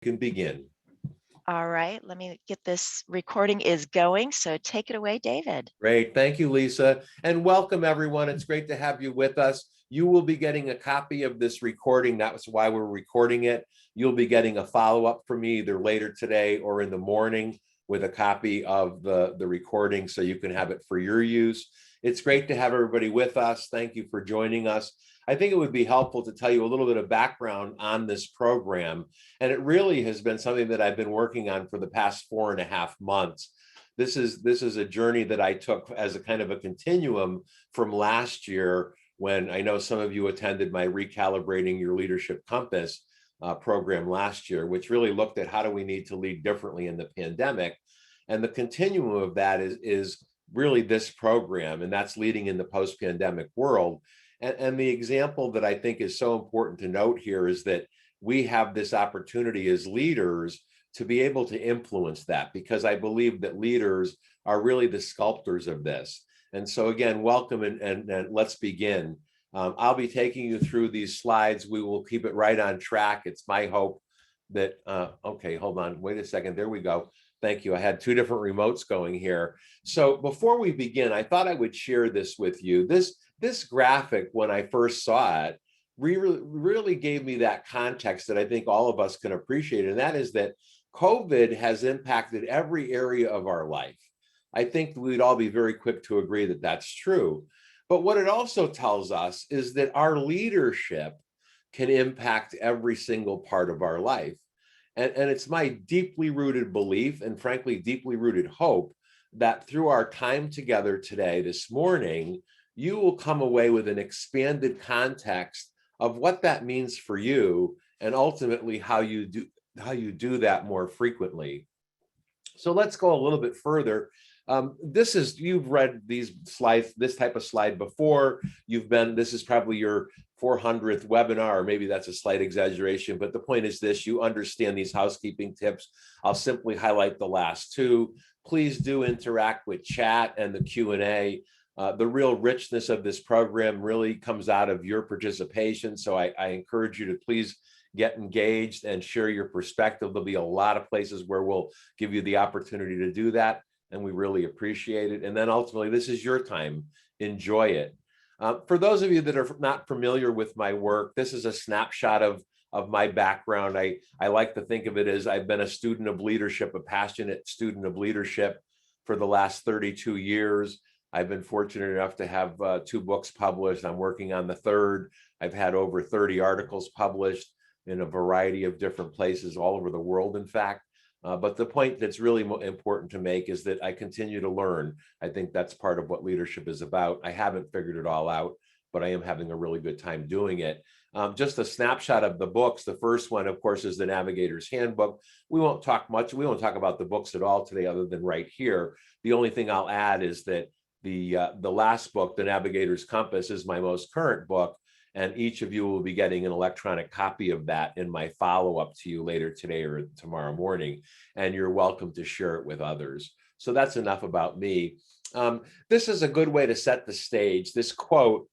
Can begin. All right, let me get this recording is going. So take it away, David. Great. Thank you, Lisa. And welcome, everyone. It's great to have you with us. You will be getting a copy of this recording. That's why we're recording it. You'll be getting a follow-up from me either later today or in the morning with a copy of the recording so you can have it for your use. It's great to have everybody with us. Thank you for joining us. I think it would be helpful to tell you a little bit of background on this program. And it really has been something that I've been working on for the past 4.5 months. This is a journey that I took as a kind of a continuum from last year, when I know some of you attended my Recalibrating Your Leadership Compass program last year, which really looked at how do we need to lead differently in the pandemic. And the continuum of that is really this program, and that's leading in the post-pandemic world. And the example that I think is so important to note here is that we have this opportunity as leaders to be able to influence that, because I believe that leaders are really the sculptors of this. And so again, welcome and let's begin. I'll be taking you through these slides. We will keep it right on track. It's my hope that, okay, hold on, wait a second, there we go. Thank you. I had two different remotes going here. So before we begin, I thought I would share this with you. This graphic, when I first saw it, really gave me that context that I think all of us can appreciate. And that is that COVID has impacted every area of our life. I think we'd all be very quick to agree that that's true. But what it also tells us is that our leadership can impact every single part of our life. And it's my deeply rooted belief, and frankly, deeply rooted hope, that through our time together today, this morning, you will come away with an expanded context of what that means for you, and ultimately how you do that more frequently. So let's go a little bit further. You've read these slides, this type of slide before. This is probably your 400th webinar, or maybe that's a slight exaggeration, but the point is this: you understand these housekeeping tips. I'll simply highlight the last two. Please do interact with chat and the Q&A. The real richness of this program really comes out of your participation. So I encourage you to please get engaged and share your perspective. There'll be a lot of places where we'll give you the opportunity to do that, and we really appreciate it. And then ultimately, this is your time. Enjoy it. For those of you that are not familiar with my work, this is a snapshot of my background. I like to think of it as I've been a student of leadership, a passionate student of leadership for the last 32 years. I've been fortunate enough to have 2 books published. I'm working on the third. I've had over 30 articles published in a variety of different places all over the world, in fact. But the point that's really important to make is that I continue to learn. I think that's part of what leadership is about. I haven't figured it all out, but I am having a really good time doing it. Just a snapshot of the books. The first one, of course, is the Navigator's Handbook. We won't talk about the books at all today, other than right here. The only thing I'll add is that the last book, The Navigator's Compass, is my most current book. And each of you will be getting an electronic copy of that in my follow-up to you later today or tomorrow morning. And you're welcome to share it with others. So that's enough about me. This is a good way to set the stage. This quote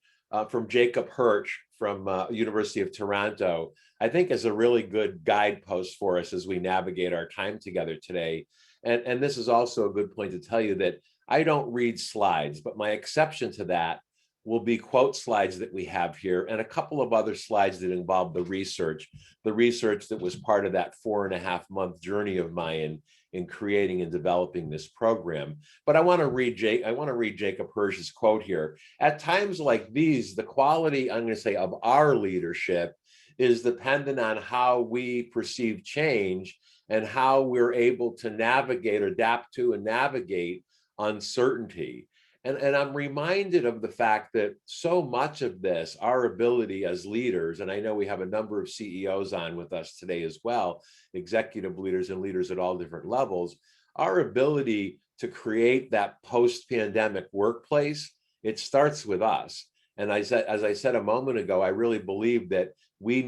from Jacob Hirsch from University of Toronto, I think is a really good guidepost for us as we navigate our time together today. And this is also a good point to tell you that I don't read slides, but my exception to that will be quote slides that we have here, and a couple of other slides that involve the research that was part of that 4.5-month journey of mine in creating and developing this program. But I want to read Jacob Hirsch's quote here. At times like these, the quality, I'm going to say, of our leadership is dependent on how we perceive change and how we're able to navigate or adapt to and navigate uncertainty. And I'm reminded of the fact that so much of this, our ability as leaders, and I know we have a number of CEOs on with us today as well, executive leaders and leaders at all different levels, our ability to create that post-pandemic workplace, it starts with us. And as I said a moment ago, I really believe that we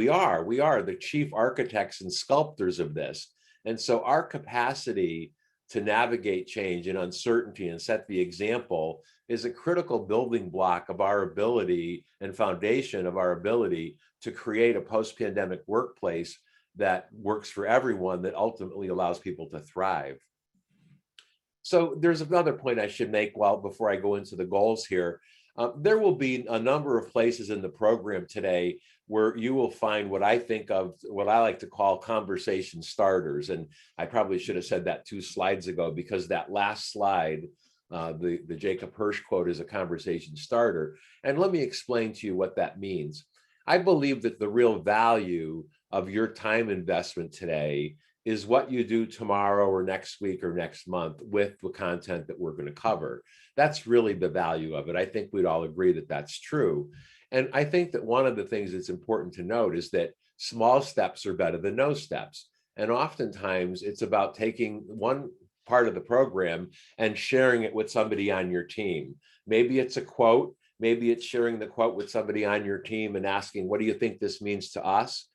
are the chief architects and sculptors of this. And so our capacity to navigate change and uncertainty and set the example is a critical building block of our ability and foundation of our ability to create a post-pandemic workplace that works for everyone, that ultimately allows people to thrive. So there's another point I should make before I go into the goals here. There will be a number of places in the program today where you will find what I think of, what I like to call conversation starters. And I probably should have said that 2 slides ago, because that last slide, the Jacob Hirsch quote, is a conversation starter. And let me explain to you what that means. I believe that the real value of your time investment today is what you do tomorrow or next week or next month with the content that we're going to cover. That's really the value of it. I think we'd all agree that that's true. And I think that one of the things that's important to note is that small steps are better than no steps. And oftentimes it's about taking one part of the program and sharing it with somebody on your team. Maybe it's a quote, maybe it's sharing the quote with somebody on your team and asking, what do you think this means to us?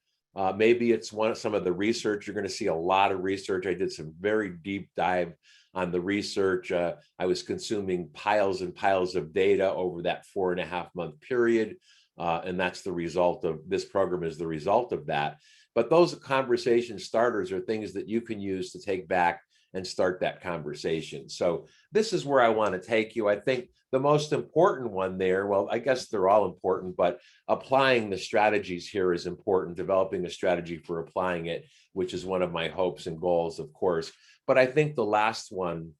Maybe it's some of the research. You're going to see a lot of research. I did some very deep dive on the research. I was consuming piles and piles of data over that 4.5-month period. And that's the result of this program, is the result of that. But those conversation starters are things that you can use to take back and start that conversation. So this is where I want to take you. I think the most important one there, well, I guess they're all important, but applying the strategies here is important, developing a strategy for applying it, which is one of my hopes and goals, of course. But I think the last one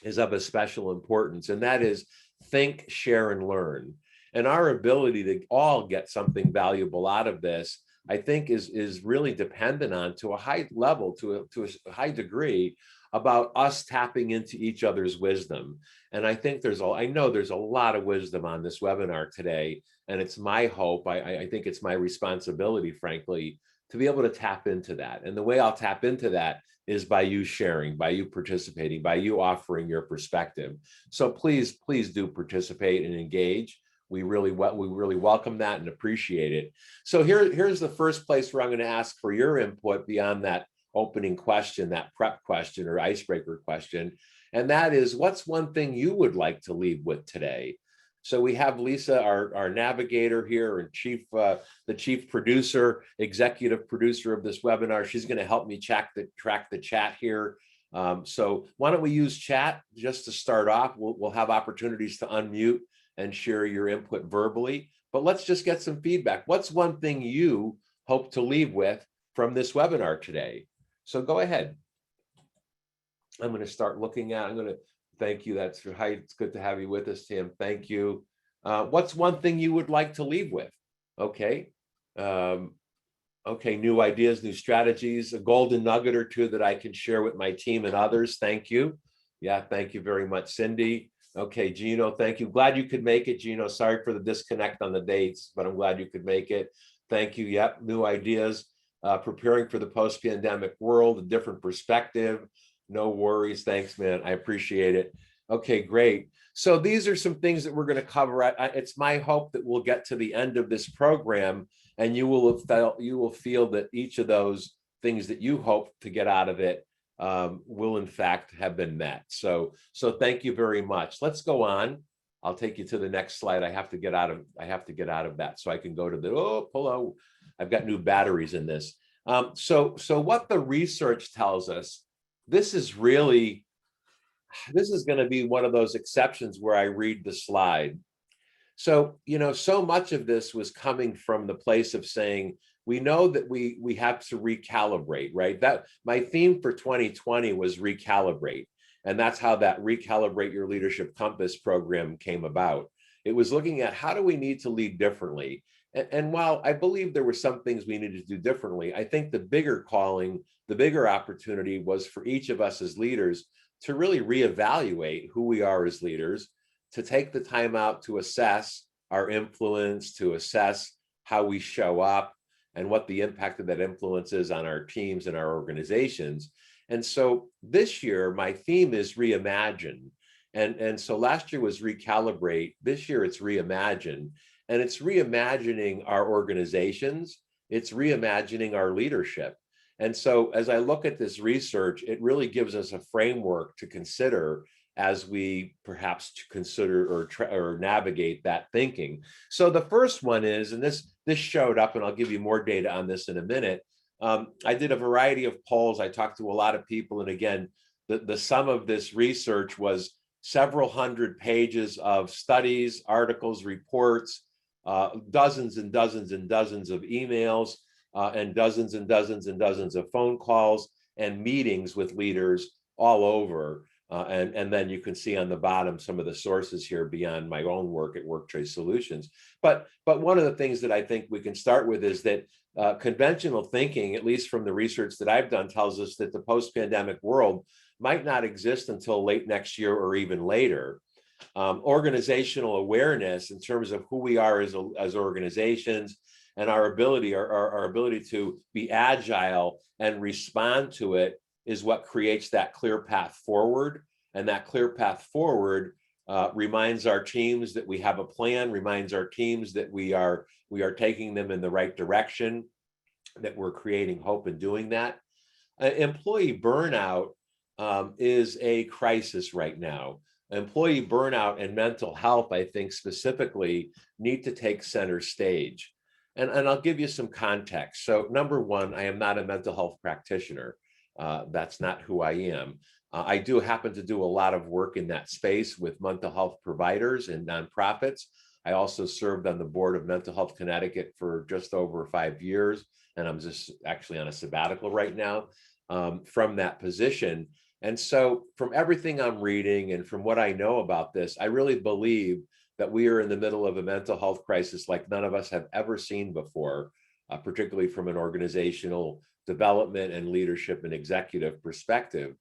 is of a special importance, and that is think, share, and learn. And our ability to all get something valuable out of this, I think, is really dependent on, to a high level, to a high degree, about us tapping into each other's wisdom. And I think I know there's a lot of wisdom on this webinar today, and it's my hope, I think it's my responsibility, frankly, to be able to tap into that. And the way I'll tap into that is by you sharing, by you participating, by you offering your perspective. So please do participate and engage. We really welcome that and appreciate it. So here's the first place where I'm going to ask for your input beyond that opening question, that prep question or icebreaker question. And that is, what's one thing you would like to leave with today? So we have Lisa, our navigator here, and the chief producer, executive producer of this webinar. She's going to help me track the chat here. So why don't we use chat just to start off? We'll have opportunities to unmute and share your input verbally, but let's just get some feedback. What's one thing you hope to leave with from this webinar today? So go ahead. I'm going to start looking at, I'm going to thank you. Hi, it's good to have you with us, Tim. Thank you. What's one thing you would like to leave with? Okay. Okay, new ideas, new strategies, a golden nugget or two that I can share with my team and others. Thank you. Yeah, thank you very much, Cindy. Okay, Gino, thank you. Glad you could make it, Gino. Sorry for the disconnect on the dates, but I'm glad you could make it. Thank you. Yep, new ideas, preparing for the post-pandemic world, a different perspective. No worries. Thanks, man. I appreciate it. Okay, great. So these are some things that we're going to cover. It's my hope that we'll get to the end of this program and you will feel that each of those things that you hope to get out of it will in fact have been met. So thank you very much. Let's go on. I'll take you to the next slide. I have to get out of that so I can go to the, I've got new batteries in this. So what the research tells us, this is going to be one of those exceptions where I read the slide. So, so much of this was coming from the place of saying, we know that we have to recalibrate, right? That my theme for 2020 was recalibrate. And that's how that Recalibrate Your Leadership Compass program came about. It was looking at how do we need to lead differently? And while I believe there were some things we needed to do differently, I think the bigger calling, the bigger opportunity was for each of us as leaders to really reevaluate who we are as leaders, to take the time out to assess our influence, to assess how we show up and what the impact of that influence is on our teams and our organizations. And so this year, my theme is reimagine. And so last year was recalibrate. This year it's reimagine. And it's reimagining our organizations. It's reimagining our leadership. And so as I look at this research, it really gives us a framework to consider as we perhaps consider or navigate that thinking. So the first one is, and this showed up, and I'll give you more data on this in a minute, I did a variety of polls. I talked to a lot of people. And again, the sum of this research was several hundred pages of studies, articles, reports, dozens and dozens and dozens of emails, and dozens and dozens and dozens of phone calls and meetings with leaders all over. And then you can see on the bottom some of the sources here beyond my own work at Worktrace Solutions. But one of the things that I think we can start with is that conventional thinking, at least from the research that I've done, tells us that the post-pandemic world might not exist until late next year or even later. Organizational awareness in terms of who we are as organizations and our ability to be agile and respond to it is what creates that clear path forward. And that clear path forward reminds our teams that we have a plan, reminds our teams that we are taking them in the right direction, that we're creating hope in doing that. Employee burnout is a crisis right now. Employee burnout and mental health, I think specifically, need to take center stage. And I'll give you some context. So number one, I am not a mental health practitioner. That's not who I am. I do happen to do a lot of work in that space with mental health providers and nonprofits. I also served on the board of Mental Health Connecticut for just over 5 years, and I'm just actually on a sabbatical right now from that position. And so from everything I'm reading and from what I know about this, I really believe that we are in the middle of a mental health crisis like none of us have ever seen before, particularly from an organizational development and leadership and executive perspective.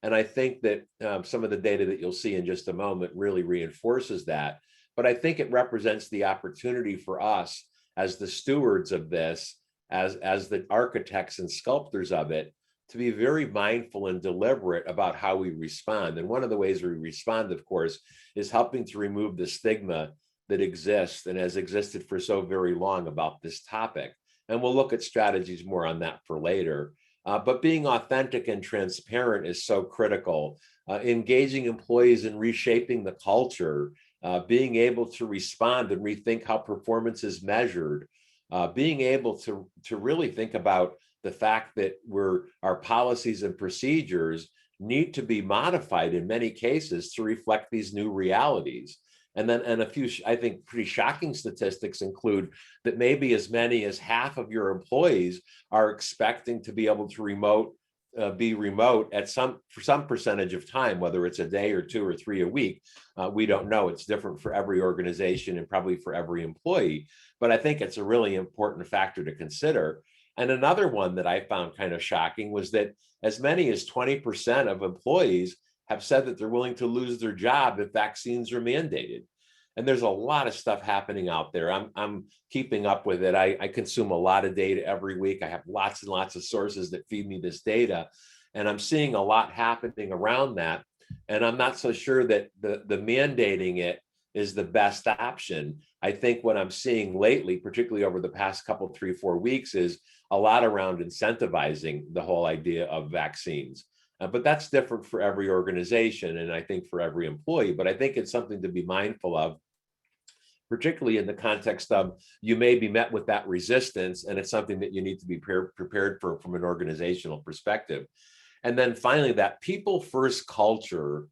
And I think that some of the data that you'll see in just a moment really reinforces that. But I think it represents the opportunity for us as the stewards of this, as the architects and sculptors of it, to be very mindful and deliberate about how we respond. And one of the ways we respond, of course, is helping to remove the stigma that exists and has existed for so very long about this topic. And we'll look at strategies more on that for later. But being authentic and transparent is so critical. Engaging employees in reshaping the culture, being able to respond and rethink how performance is measured, being able to really think about the fact that our policies and procedures need to be modified in many cases to reflect these new realities. And a few, I think, pretty shocking statistics include that maybe as many as half of your employees are expecting to be able to be remote for some percentage of time, whether it's a day or 2 or 3 a week. We don't know. It's different for every organization and probably for every employee. But I think it's a really important factor to consider. And another one that I found kind of shocking was that as many as 20% of employees have said that they're willing to lose their job if vaccines are mandated. And there's a lot of stuff happening out there. I'm keeping up with it. I consume a lot of data every week. I have lots and lots of sources that feed me this data. And I'm seeing a lot happening around that. And I'm not so sure that the mandating it is the best option. I think what I'm seeing lately, particularly over the past couple, 3, 4 weeks, is a lot around incentivizing the whole idea of vaccines. But that's different for every organization and I think for every employee. But I think it's something to be mindful of, particularly in the context of you may be met with that resistance, and it's something that you need to be prepared for from an organizational perspective. And then finally, that people first culture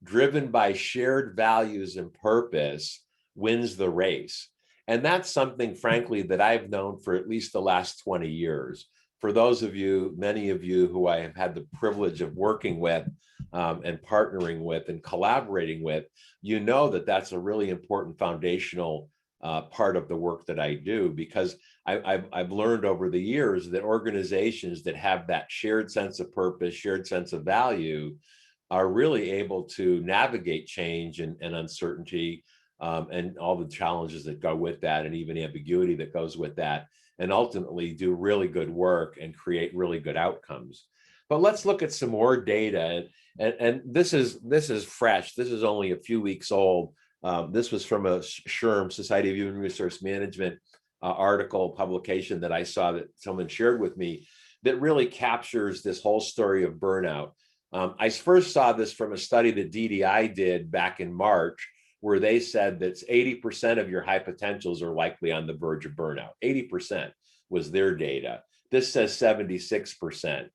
driven by shared values and purpose wins the race. And that's something, frankly, that I've known for at least the last 20 years. For those of you, many of you who I have had the privilege of working with and partnering with and collaborating with, you know that that's a really important foundational part of the work that I do, because I've learned over the years that organizations that have that shared sense of purpose, shared sense of value, are really able to navigate change and uncertainty and all the challenges that go with that, and even ambiguity that goes with that, and ultimately do really good work and create really good outcomes. But let's look at some more data. And this is fresh. This is only a few weeks old. This was from a SHRM, Society of Human Resource Management article publication that I saw that someone shared with me that really captures this whole story of burnout. I first saw this from a study that DDI did back in March, where they said that 80% of your high potentials are likely on the verge of burnout. 80% was their data. This says 76%.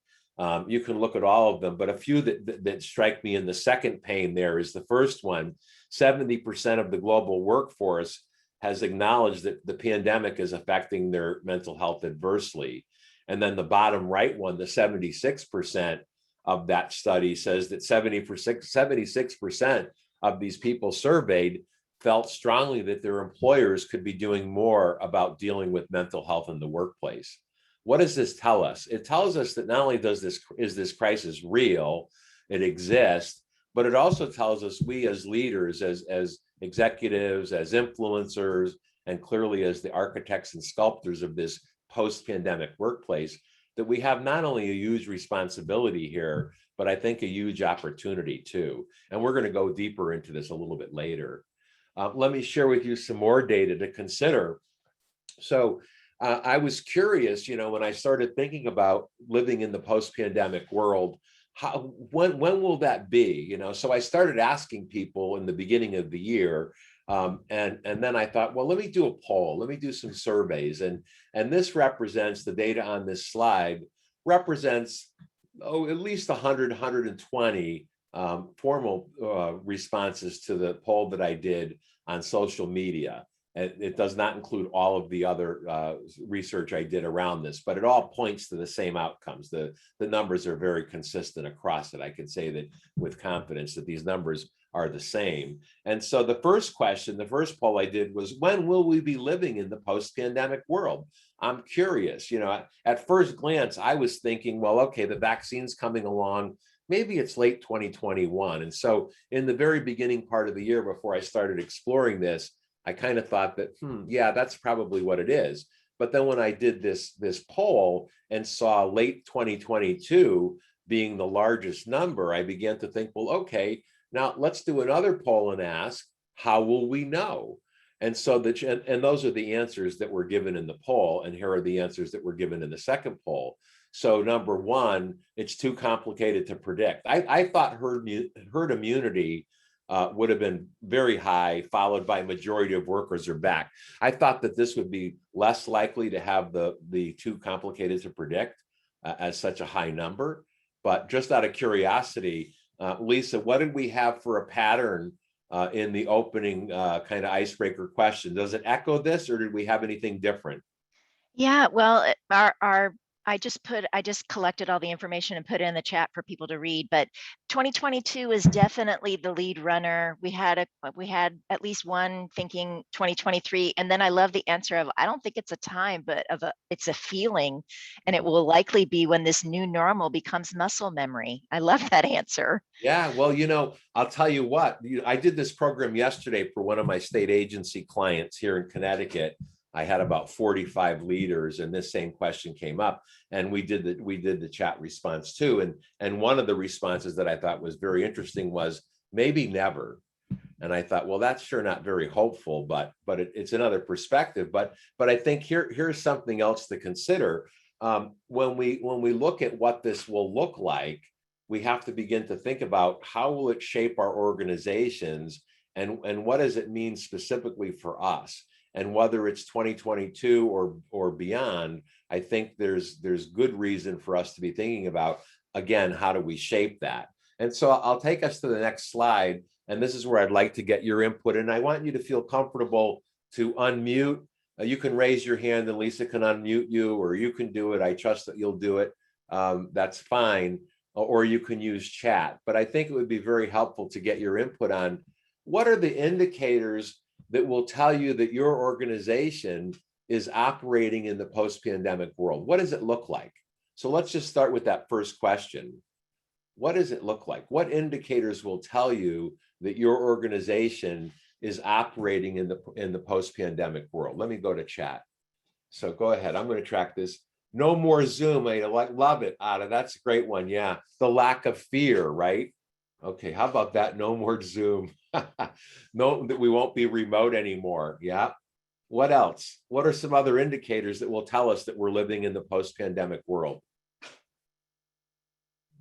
You can look at all of them, but a few that strike me in the second pane there is the first one. 70% of the global workforce has acknowledged that the pandemic is affecting their mental health adversely. And then the bottom right one, the 76% of that study says that 76% of these people surveyed felt strongly that their employers could be doing more about dealing with mental health in the workplace. What does this tell us? It tells us that not only is this crisis real, it exists, but it also tells us we as leaders, as executives, as influencers, and clearly as the architects and sculptors of this post-pandemic workplace, that we have not only a huge responsibility here, but I think a huge opportunity too. And we're going to go deeper into this a little bit later. Let me share with you some more data to consider. So I was curious, when I started thinking about living in the post-pandemic world, when will that be? So I started asking people in the beginning of the year, and then I thought, well, let me do a poll, let me do some surveys, and this represents the data on this slide represents at least 100, 120 formal responses to the poll that I did on social media. It does not include all of the other research I did around this, but it all points to the same outcomes. The numbers are very consistent across it. I can say that with confidence that these numbers are the same. And so the first question, the first poll I did was, when will we be living in the post-pandemic world? I'm curious. At first glance, I was thinking, well, okay, the vaccine's coming along. Maybe it's late 2021. And so in the very beginning part of the year, before I started exploring this, I kind of thought that, yeah, that's probably what it is. But then when I did this poll and saw late 2022 being the largest number, I began to think, well, okay, now let's do another poll and ask, how will we know? And so and those are the answers that were given in the poll. And here are the answers that were given in the second poll. So number one, it's too complicated to predict. I thought herd immunity would have been very high, followed by majority of workers are back. I thought that this would be less likely to have the too complicated to predict as such a high number. But just out of curiosity, Lisa, what did we have for a pattern in the opening kind of icebreaker question? Does it echo this, or did we have anything different? Yeah, well, I just collected all the information and put it in the chat for people to read, but 2022 is definitely the lead runner. We had at least one thinking 2023, and then I love the answer of, I don't think it's a time, but it's a feeling, and it will likely be when this new normal becomes muscle memory. I love that answer. Yeah, well, I'll tell you what, I did this program yesterday for one of my state agency clients here in Connecticut. I had about 45 leaders, and this same question came up, and we did the chat response too. And one of the responses that I thought was very interesting was maybe never. And I thought, well, that's sure not very hopeful, but it's another perspective. But I think here's something else to consider. When we look at what this will look like, we have to begin to think about how will it shape our organizations, and what does it mean specifically for us? And whether it's 2022 or beyond, I think there's good reason for us to be thinking about, again, how do we shape that? And so I'll take us to the next slide. And this is where I'd like to get your input. And I want you to feel comfortable to unmute. You can raise your hand and Lisa can unmute you, or you can do it. I trust that you'll do it. That's fine. Or you can use chat. But I think it would be very helpful to get your input on what are the indicators that will tell you that your organization is operating in the post-pandemic world. What does it look like? So let's just start with that first question. What does it look like? What indicators will tell you that your organization is operating in the post-pandemic world? Let me go to chat. So go ahead. I'm going to track this. No more Zoom. I love it, Ada. That's a great one. Yeah. The lack of fear, right? Okay, how about that? No more Zoom. No, that we won't be remote anymore. Yeah. What else? What are some other indicators that will tell us that we're living in the post-pandemic world?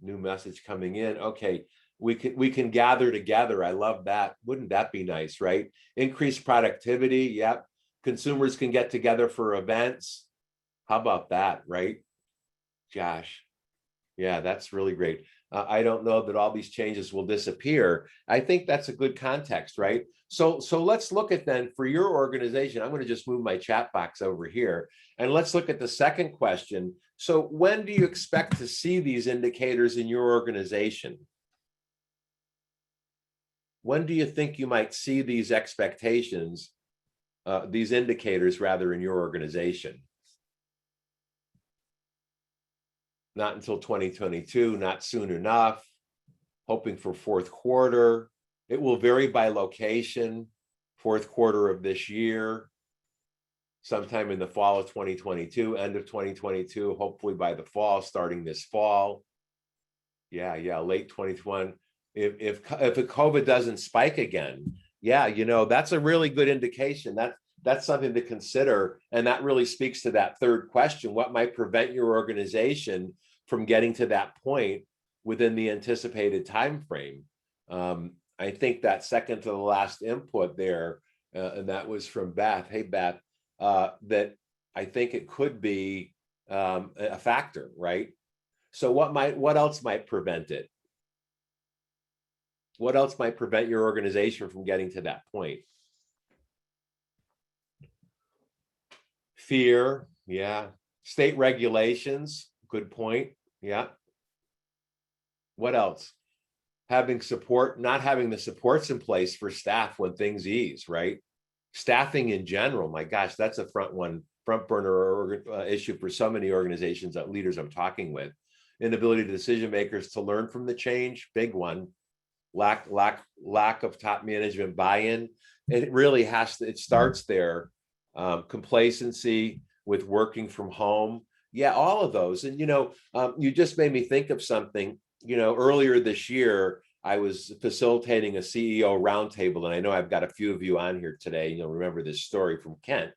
New message coming in. Okay, we can gather together. I love that. Wouldn't that be nice, right? Increased productivity. Yep. Consumers can get together for events. How about that, right? Josh. Yeah, that's really great. I don't know that all these changes will disappear. I think that's a good context, right? So let's look at then for your organization. I'm going to just move my chat box over here and let's look at the second question. So when do you expect to see these indicators in your organization? When do you think you might see these expectations, these indicators rather in your organization? Not until 2022, not soon enough, hoping for fourth quarter. It will vary by location, fourth quarter of this year, sometime in the fall of 2022, end of 2022, hopefully by the fall, starting this fall. Yeah, late 2021. If a COVID doesn't spike again, yeah, that's a really good indication. That's something to consider. And that really speaks to that third question. What might prevent your organization from getting to that point within the anticipated time frame? I think that second to the last input there, and that was from Beth. Hey, Beth, that I think it could be a factor, right? So what else might prevent it? What else might prevent your organization from getting to that point? Fear, yeah. State regulations, good point, yeah. What else? Having support, not having the supports in place for staff when things ease, right? Staffing in general, my gosh, that's a front burner issue for so many organizations, that leaders I'm talking with. Inability of decision makers to learn from the change, big one. Lack of top management buy-in. It really it starts there. Complacency with working from home. Yeah, all of those. And, you just made me think of something. Earlier this year, I was facilitating a CEO roundtable, and I know I've got a few of you on here today. You'll remember this story from Kent,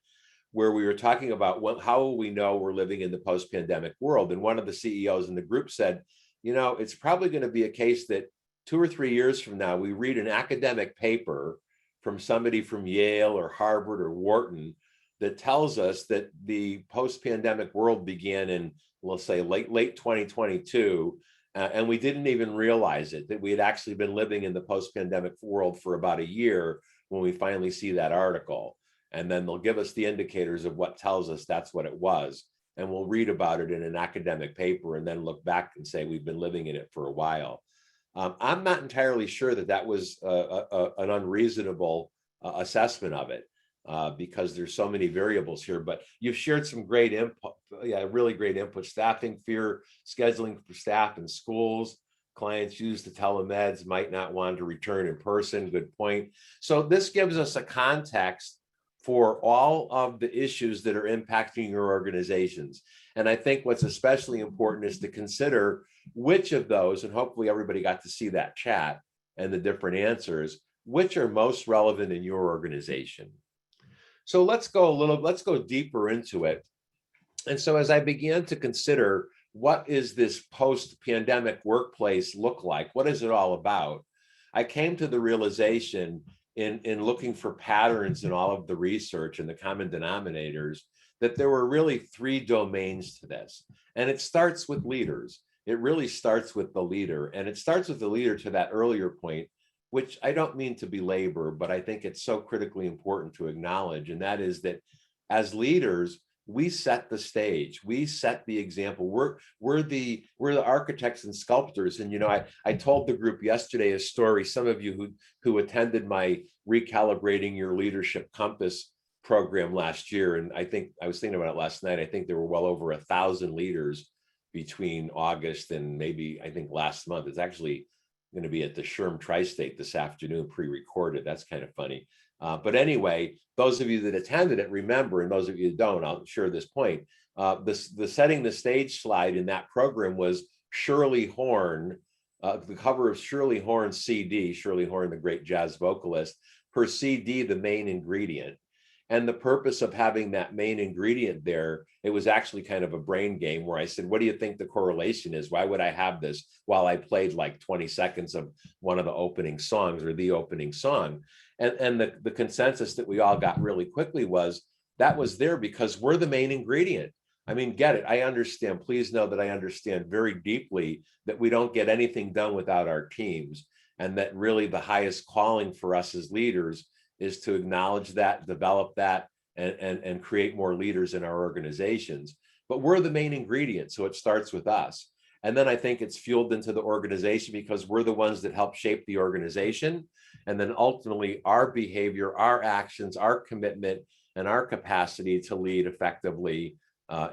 where we were talking about how will we know we're living in the post-pandemic world. And one of the CEOs in the group said, it's probably going to be a case that 2 or 3 years from now, we read an academic paper from somebody from Yale or Harvard or Wharton that tells us that the post-pandemic world began in, let's say, late 2022, and we didn't even realize it, that we had actually been living in the post-pandemic world for about a year when we finally see that article. And then they'll give us the indicators of what tells us that's what it was. And we'll read about it in an academic paper and then look back and say we've been living in it for a while. I'm not entirely sure that was an unreasonable assessment of it, because there's so many variables here. But you've shared some great input, really great input. Staffing, fear, scheduling for staff in schools. Clients use the telemeds, might not want to return in person. Good point. So this gives us a context for all of the issues that are impacting your organizations. And I think what's especially important is to consider which of those, and hopefully everybody got to see that chat and the different answers, which are most relevant in your organization. So let's go deeper into it. And so as I began to consider, what is this post-pandemic workplace look like? What is it all about? I came to the realization in looking for patterns in all of the research and the common denominators that there were really 3 domains to this. And it starts with leaders. It really starts with the leader. And it starts with the leader, to that earlier point, which I don't mean to belabor, but I think it's so critically important to acknowledge. And that is that as leaders, we set the stage, we set the example. We're the architects and sculptors. And I told the group yesterday a story. Some of you who attended my Recalibrating Your Leadership Compass program last year, and I think I was thinking about it last night. I think there were well over 1,000 leaders between August and maybe, I think, last month. It's actually going to be at the SHRM Tri-State this afternoon, pre-recorded. That's kind of funny. But anyway, those of you that attended it, remember, and those of you that don't, I'll share this point. The setting the stage slide in that program was Shirley Horn, the cover of Shirley Horn's CD, Shirley Horn, the great jazz vocalist, her CD, The Main Ingredient. And the purpose of having that main ingredient there, it was actually kind of a brain game where I said, what do you think the correlation is? Why would I have this while I played like 20 seconds of one of the opening songs or the opening song? And the consensus that we all got really quickly was that was there because we're the main ingredient. I mean, get it. I understand. Please know that I understand very deeply that we don't get anything done without our teams, and that really the highest calling for us as leaders is to acknowledge that, develop that, and create more leaders in our organizations. But we're the main ingredient, so it starts with us. And then I think it's fueled into the organization because we're the ones that help shape the organization. And then ultimately, our behavior, our actions, our commitment, and our capacity to lead effectively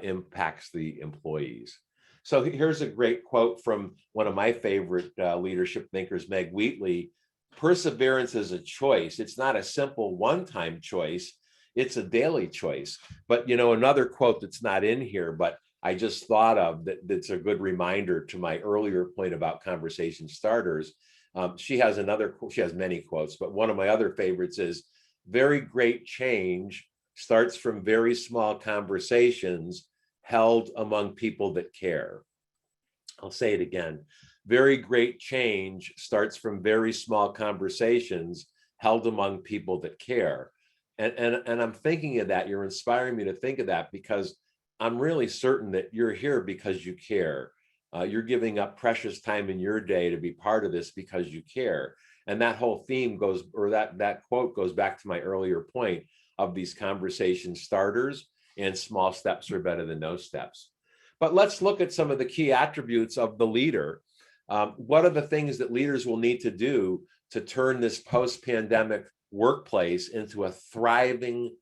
impacts the employees. So here's a great quote from one of my favorite leadership thinkers, Meg Wheatley. Perseverance is a choice. It's not a simple one-time choice. It's a daily choice. But, you know, another quote that's not in here, but I just thought of that's a good reminder to my earlier point about conversation starters. She has many quotes, but one of my other favorites is, very great change starts from very small conversations held among people that care. I'll say it again. Very great change starts from very small conversations held among people that care. And I'm thinking of that. You're inspiring me to think of that, because I'm really certain that you're here because you care. You're giving up precious time in your day to be part of this because you care. And that whole theme goes, or that quote goes back to my earlier point of these conversation starters, and small steps are better than no steps. But let's look at some of the key attributes of the leader. What are the things that leaders will need to do to turn this post-pandemic workplace into a thriving,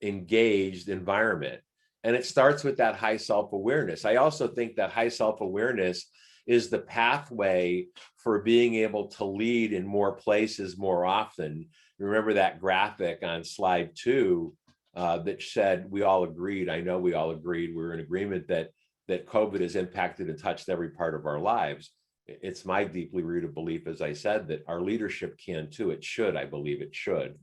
engaged environment? And it starts with that high self-awareness. I also think that high self-awareness is the pathway for being able to lead in more places more often. Remember that graphic on slide 2 that said we all agreed, I know we all agreed, we're in agreement that COVID has impacted and touched every part of our lives. It's my deeply rooted belief, as I said, that our leadership can too. It should, I believe it should.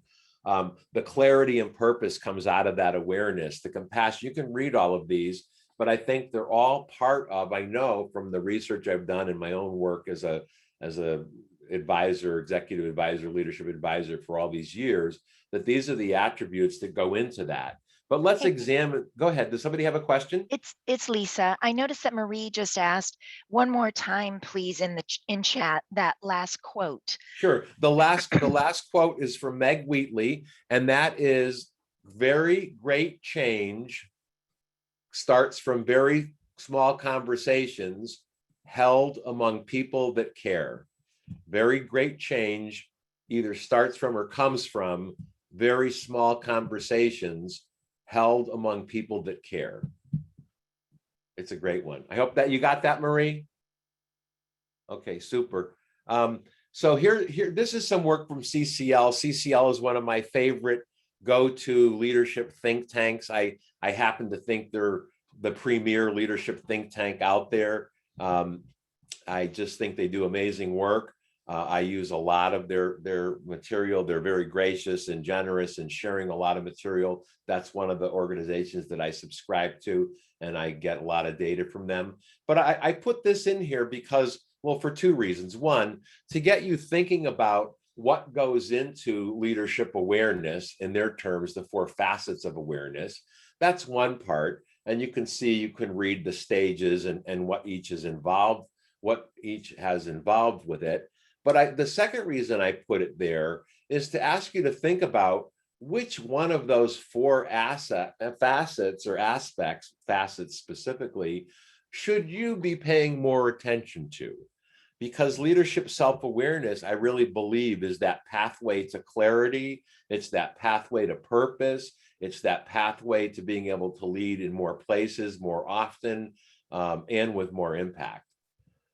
The clarity and purpose comes out of that awareness, the compassion. You can read all of these, but I think they're all part of, I know from the research I've done in my own work as a advisor, executive advisor, leadership advisor for all these years, that these are the attributes that go into that. But let's examine, go ahead. Does somebody have a question? It's Lisa. I noticed that Marie just asked one more time, please, in chat, that last quote. Sure. The last quote is from Meg Wheatley, and that is, very great change starts from very small conversations held among people that care. Very great change either starts from or comes from very small conversations held among people that care. It's a great one. I hope that you got that, Marie. Okay, super. So here, this is some work from CCL. CCL is one of my favorite go-to leadership think tanks. I happen to think they're the premier leadership think tank out there. I just think they do amazing work. I use a lot of their material. They're very gracious and generous in sharing a lot of material. That's one of the organizations that I subscribe to, and I get a lot of data from them. But I put this in here because, well, for two reasons. One, to get you thinking about what goes into leadership awareness, in their terms, the 4 facets of awareness. That's one part. And you can see, you can read the stages and what each is involved, what each has involved with it. But the second reason I put it there is to ask you to think about which one of those 4 facets or aspects, facets specifically, should you be paying more attention to? Because leadership self-awareness, I really believe, is that pathway to clarity. It's that pathway to purpose. It's that pathway to being able to lead in more places, more often, and with more impact.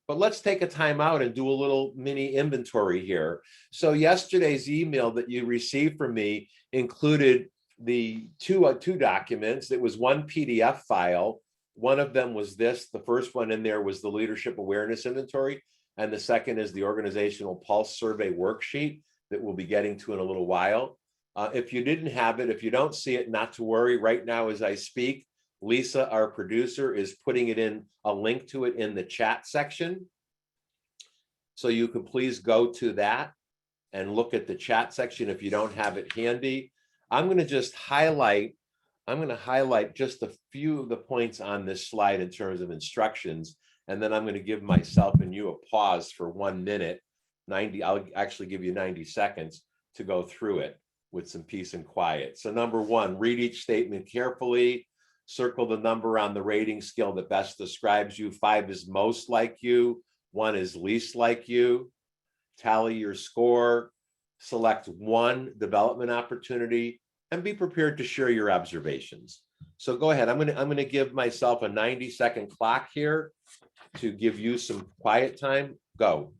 But let's take a time out and do a little mini inventory here. So yesterday's email that you received from me included the two documents. It was one PDF file. One of them was this. The first one in there was the leadership awareness inventory. And the second is the organizational pulse survey worksheet that we'll be getting to in a little while. If you didn't have it, if you don't see it, not to worry. Right now, as I speak, Lisa, our producer, is putting it in, a link to it in the chat section. So you can please go to that and look at the chat section if you don't have it handy. I'm going to just highlight I'm going to highlight just a few of the points on this slide in terms of instructions, and then I'm going to give myself and you a pause for 1 minute, 90, I'll actually give you 90 seconds to go through it with some peace and quiet. So number one, read each statement carefully, circle the number on the rating scale that best describes you. 5 is most like you, 1 is least like you. Tally your score, select one development opportunity, and be prepared to share your observations. So go ahead. I'm going to give myself a 90-second clock here to give you some quiet time. Go.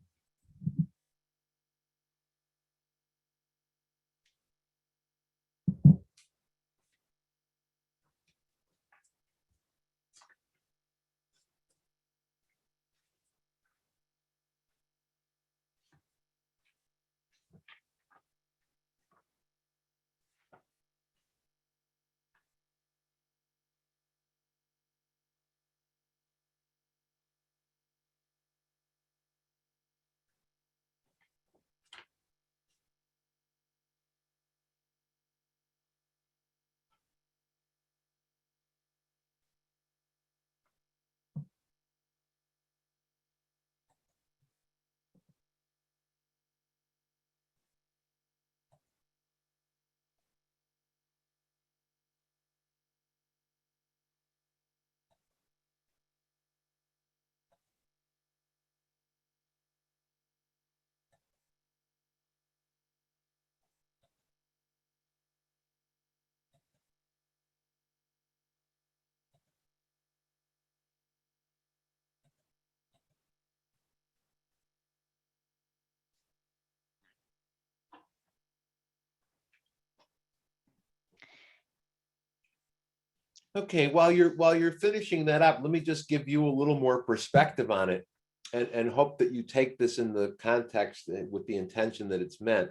Okay, while you're finishing that up, let me just give you a little more perspective on it, and hope that you take this in the context with the intention that it's meant.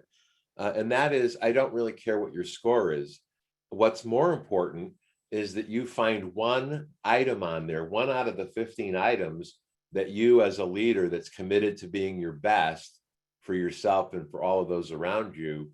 And that is, I don't really care what your score is. What's more important is that you find one item on there, one out of the 15 items that you as a leader that's committed to being your best for yourself and for all of those around you,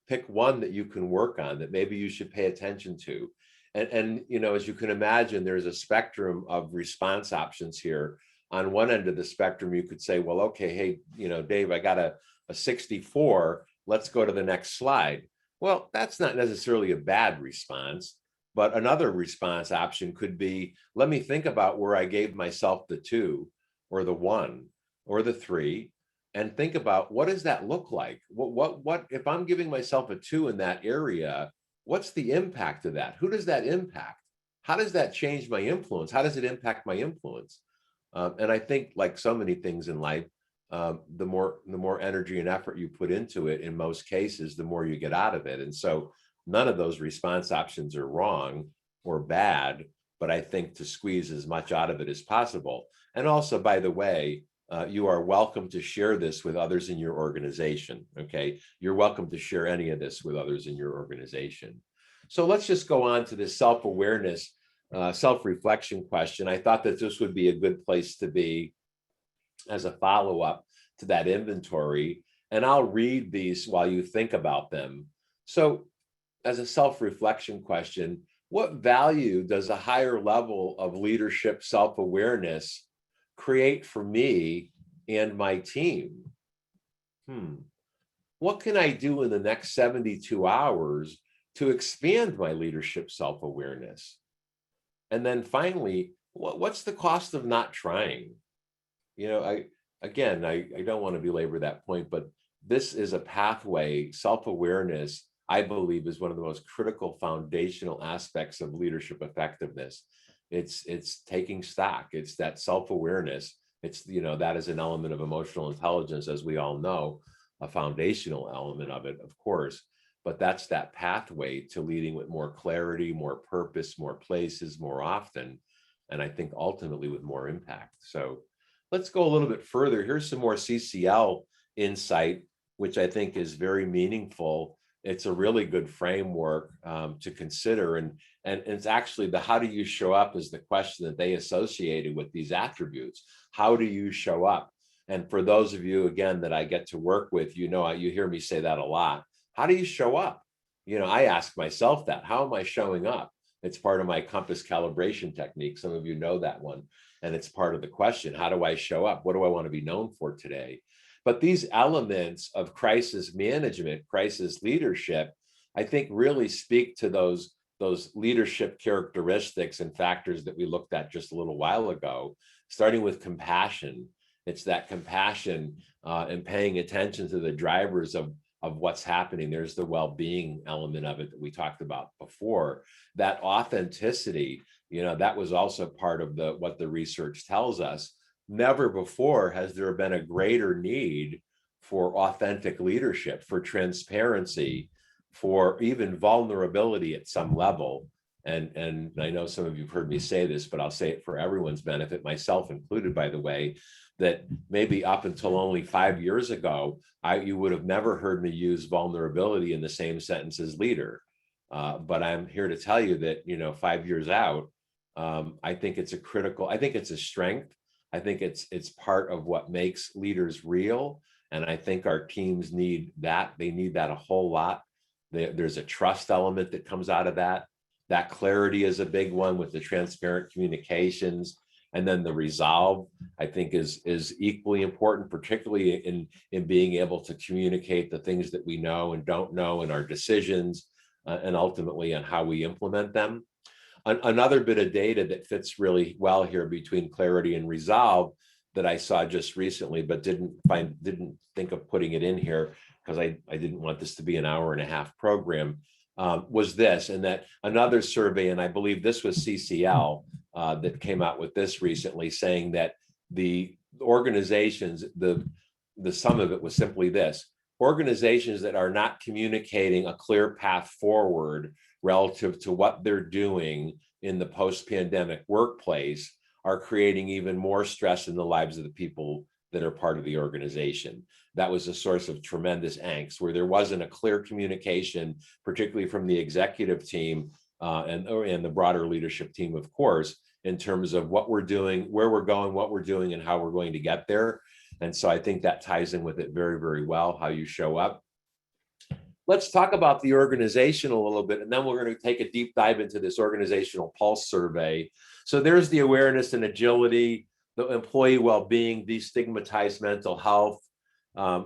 pick one that you can work on that maybe you should pay attention to. And you know, as you can imagine, there's a spectrum of response options here. On one end of the spectrum, you could say, well, okay, hey, you know, Dave, I got a 64. Let's go to the next slide. Well, that's not necessarily a bad response, but another response option could be, let me think about where I gave myself the 2 or the 1 or the 3, and think about, what does that look like? What if I'm giving myself a 2 in that area? What's the impact of that? Who does that impact? How does that change my influence? How does it impact my influence? And I think, like so many things in life, the more energy and effort you put into it, in most cases, the more you get out of it. And so none of those response options are wrong or bad, but I think to squeeze as much out of it as possible. And also, by the way, you are welcome to share this with others in your organization. Okay, you're welcome to share any of this with others in your organization. So let's just go on to this self-awareness, self-reflection question. I thought that this would be a good place to be as a follow-up to that inventory, and I'll read these while you think about them. So, as a self-reflection question, what value does a higher level of leadership self-awareness create for me and my team? What can I do in the next 72 hours to expand my leadership self-awareness? And then finally, what's the cost of not trying? You know, I don't want to belabor that point, but this is a pathway. Self-awareness, I believe, is one of the most critical foundational aspects of leadership effectiveness. It's taking stock. It's that self-awareness. It's, you know, that is an element of emotional intelligence, as we all know, a foundational element of it, of course. But that's that pathway to leading with more clarity, more purpose, more places, more often, and I think ultimately with more impact. So let's go a little bit further. Here's some more CCL insight, which I think is very meaningful. It's a really good framework to consider. And it's actually the how do you show up is the question that they associated with these attributes. How do you show up? And for those of you, again, that I get to work with, you know, you hear me say that a lot. How do you show up? You know, I ask myself that. How am I showing up? It's part of my compass calibration technique. Some of you know that one. And it's part of the question, how do I show up? What do I want to be known for today? But these elements of crisis management, crisis leadership, I think really speak to those leadership characteristics and factors that we looked at just a little while ago, starting with compassion. It's that compassion and paying attention to the drivers of what's happening. There's the well-being element of it that we talked about before. That authenticity, that was also part of what the research tells us. Never before has there been a greater need for authentic leadership, for transparency, for even vulnerability at some level. And I know some of you have heard me say this, but I'll say it for everyone's benefit, myself included, by the way, that maybe up until only 5 years ago, you would have never heard me use vulnerability in the same sentence as leader. But I'm here to tell you that, 5 years out, I think it's I think it's a strength. I think it's part of what makes leaders real. And I think our teams need that. They need that a whole lot. There's a trust element that comes out of that. That clarity is a big one with the transparent communications. And then the resolve, I think, is equally important, particularly in being able to communicate the things that we know and don't know in our decisions, and ultimately on how we implement them. Another bit of data that fits really well here between clarity and resolve that I saw just recently, but didn't think of putting it in here because I didn't want this to be an hour-and-a-half program, was this, and that another survey, and I believe this was CCL that came out with this recently, saying that the organizations, the sum of it was simply this: organizations that are not communicating a clear path forward relative to what they're doing in the post-pandemic workplace are creating even more stress in the lives of the people that are part of the organization. That was a source of tremendous angst, where there wasn't a clear communication, particularly from the executive team and the broader leadership team, of course, in terms of what we're doing, where we're going, what we're doing, and how we're going to get there. And so I think that ties in with it very, very well, how you show up. Let's talk about the organization a little bit, and then we're going to take a deep dive into this organizational pulse survey. So there's the awareness and agility, the employee well-being, destigmatize mental health,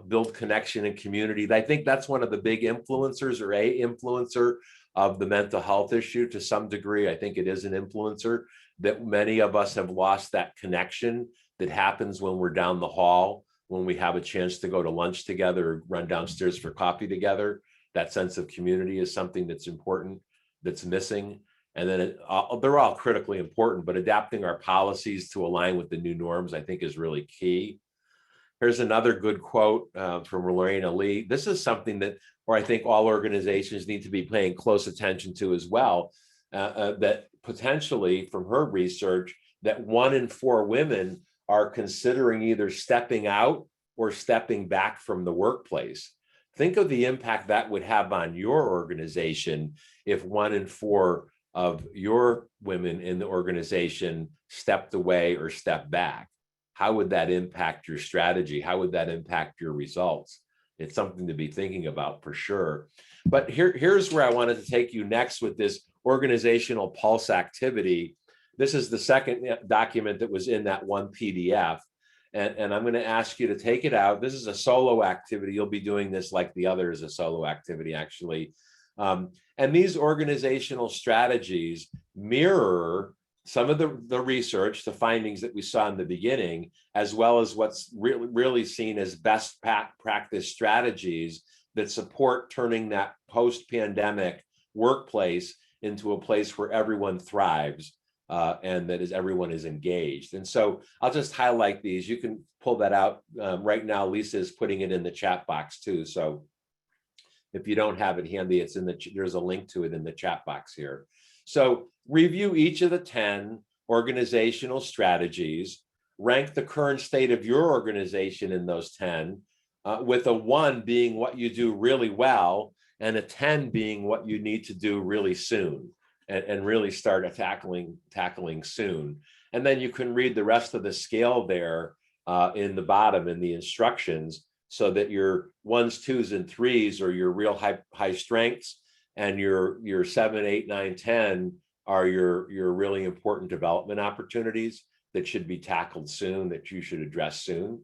build connection and community. I think that's one of the big influencers, or a influencer of the mental health issue to some degree. I think it is an influencer, that many of us have lost that connection that happens when we're down the hall, when we have a chance to go to lunch together or run downstairs for coffee together. That sense of community is something that's important, that's missing. And then they're all critically important, but adapting our policies to align with the new norms, I think, is really key. Here's another good quote from Lorraine Lee. This is something where I think all organizations need to be paying close attention to as well, that potentially from her research, that 1 in 4 women are considering either stepping out or stepping back from the workplace. Think of the impact that would have on your organization if 1 in 4 of your women in the organization stepped away or stepped back. How would that impact your strategy? How would that impact your results? It's something to be thinking about for sure. But here's where I wanted to take you next with this organizational pulse activity. This is the second document that was in that one PDF. And I'm going to ask you to take it out. This is a solo activity. You'll be doing this like the other is a solo activity, actually. And these organizational strategies mirror some of the research, the findings that we saw in the beginning, as well as what's really seen as best practice strategies that support turning that post-pandemic workplace into a place where everyone thrives. And that everyone is engaged. And so I'll just highlight these. You can pull that out right now. Lisa is putting it in the chat box too. So if you don't have it handy, there's a link to it in the chat box here. So review each of the 10 organizational strategies, rank the current state of your organization in those 10, with a 1 being what you do really well and a 10 being what you need to do really soon. And really start tackling soon. And then you can read the rest of the scale there in the bottom in the instructions, so that your 1s, 2s, and 3s are your real high strengths, and your 7, 8, 9, 10 are your really important development opportunities that should be tackled soon, that you should address soon.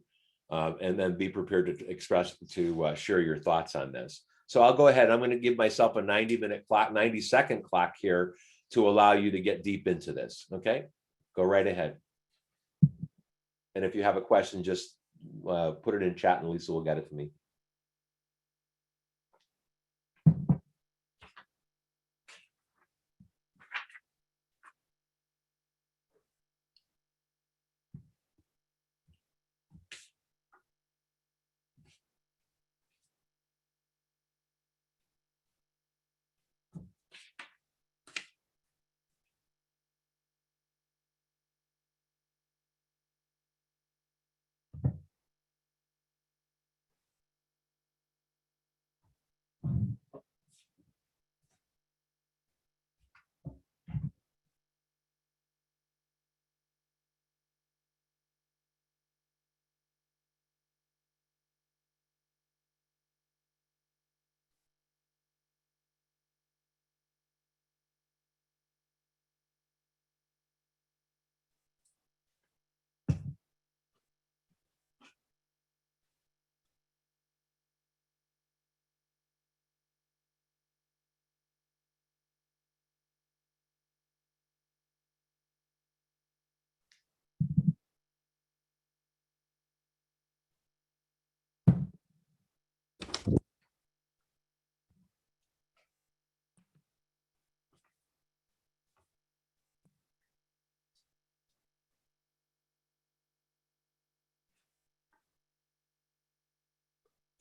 And then be prepared to share your thoughts on this. So I'll go ahead. I'm going to give myself a 90-minute clock, 90-second clock here to allow you to get deep into this. Okay, go right ahead. And if you have a question, just put it in chat and Lisa will get it to me.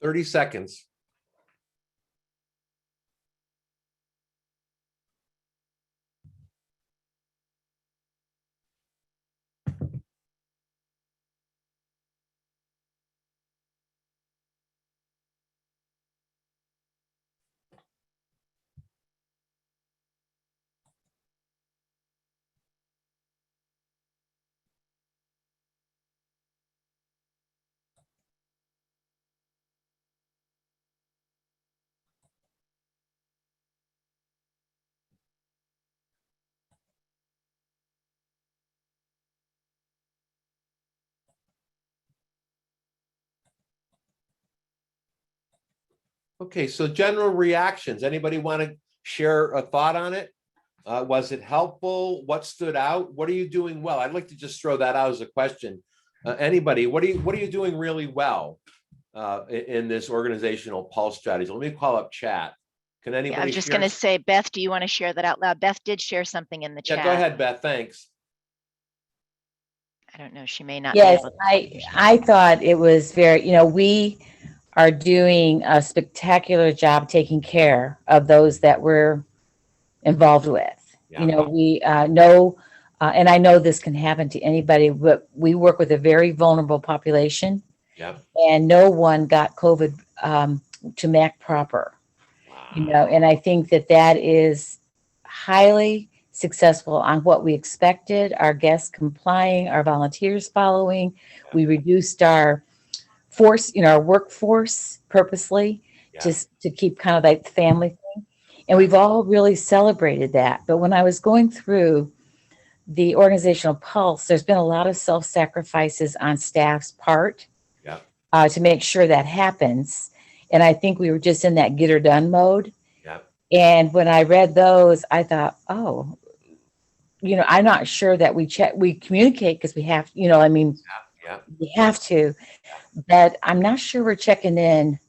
Thirty seconds. Okay, so general reactions. Anybody want to share a thought on it? Was it helpful? What stood out? What are you doing well? I'd like to just throw that out as a question. Anybody, what are you doing really well in this organizational pulse strategy? Let me call up chat. Can anybody? Yeah, I was just going to say, Beth, do you want to share that out loud? Beth did share something in the chat. Yeah, go ahead, Beth. Thanks. I don't know. She may not. Yes, I thought it was very, we are doing a spectacular job taking care of those that we're involved with. Yeah. We know, and I know this can happen to anybody, but we work with a very vulnerable population. Yeah. And no one got COVID to MAC proper. Wow. And I think that is highly successful on what we expected, our guests complying, our volunteers following. Yeah. We reduced our force, our workforce purposely, Yeah. just to keep kind of like the family thing. And we've all really celebrated that. But when I was going through the organizational pulse, there's been a lot of self-sacrifices on staff's part. Yeah. To make sure that happens. And I think we were just in that get her done mode. Yeah. And when I read those, I thought, oh, I'm not sure that we communicate because we have, Yeah. we have to, but I'm not sure we're checking in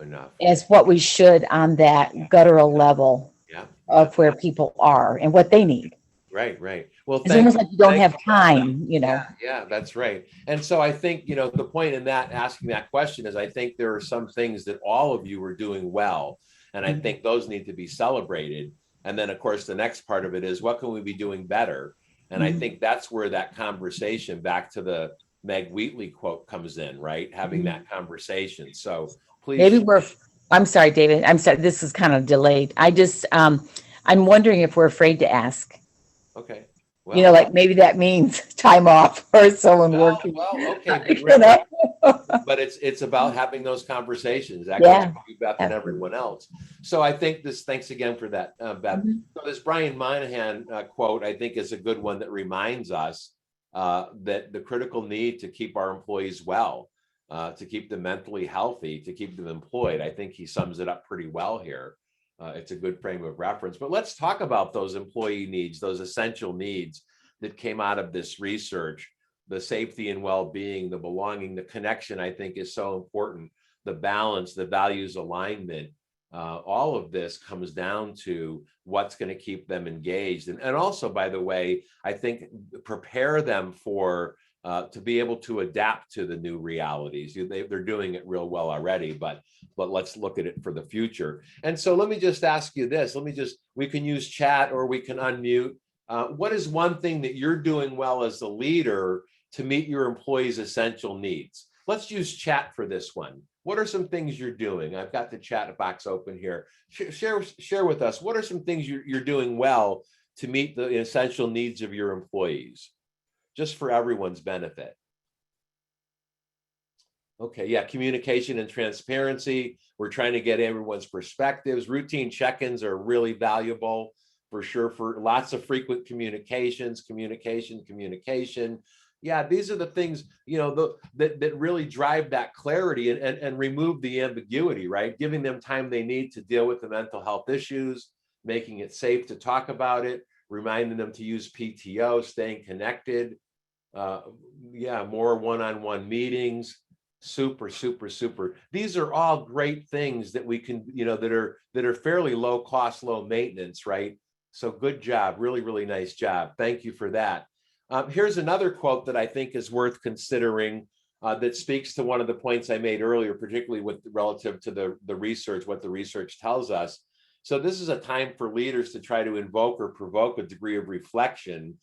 Enough. as what we should on that guttural level Yeah. of where people are and what they need. Right. Well, It's almost like you don't have time, Yeah, that's right. And so I think, the point in that asking that question is I think there are some things that all of you are doing well. And I think those need to be celebrated. And then, of course, the next part of it is what can we be doing better? And I think that's where that conversation back to the Meg Wheatley quote comes in, right? Having that conversation. So please. Maybe I'm sorry, David. I'm sorry. This is kind of delayed. I'm wondering if we're afraid to ask. Okay. Well, like maybe that means time off or someone working. Well, okay. But but it's about having those conversations. That Yeah, goes for you, Beth, and everyone else. So I think thanks again for that, Beth. Mhm. So this Brian Moynihan quote, I think, is a good one that reminds us that the critical need to keep our employees well, to keep them mentally healthy, to keep them employed. I think he sums it up pretty well here. It's a good frame of reference. But let's talk about those employee needs, those essential needs that came out of this research. The safety and well-being, the belonging, the connection, I think, is so important. The balance, the values alignment, all of this comes down to what's going to keep them engaged. And also, by the way, I think prepare them for to be able to adapt to the new realities. They're doing it real well already, but let's look at it for the future. And so let me just ask you this. We can use chat or we can unmute. What is one thing that you're doing well as a leader to meet your employees' essential needs? Let's use chat for this one. What are some things you're doing? I've got the chat box open here. Share with us. What are some things you're doing well to meet the essential needs of your employees, just for everyone's benefit? Okay, yeah, communication and transparency. We're trying to get everyone's perspectives. Routine check-ins are really valuable for sure, for lots of frequent communication. Yeah, these are the things, that really drive that clarity and remove the ambiguity, right? Giving them time they need to deal with the mental health issues, making it safe to talk about it, reminding them to use PTO, staying connected. More one-on-one meetings. Super. These are all great things that we can, that are fairly low cost, low maintenance, right? So good job, really nice job. Thank you for that. Here's another quote that I think is worth considering, that speaks to one of the points I made earlier, particularly relative to the research, what the research tells us. So this is a time for leaders to try to invoke or provoke a degree of reflection,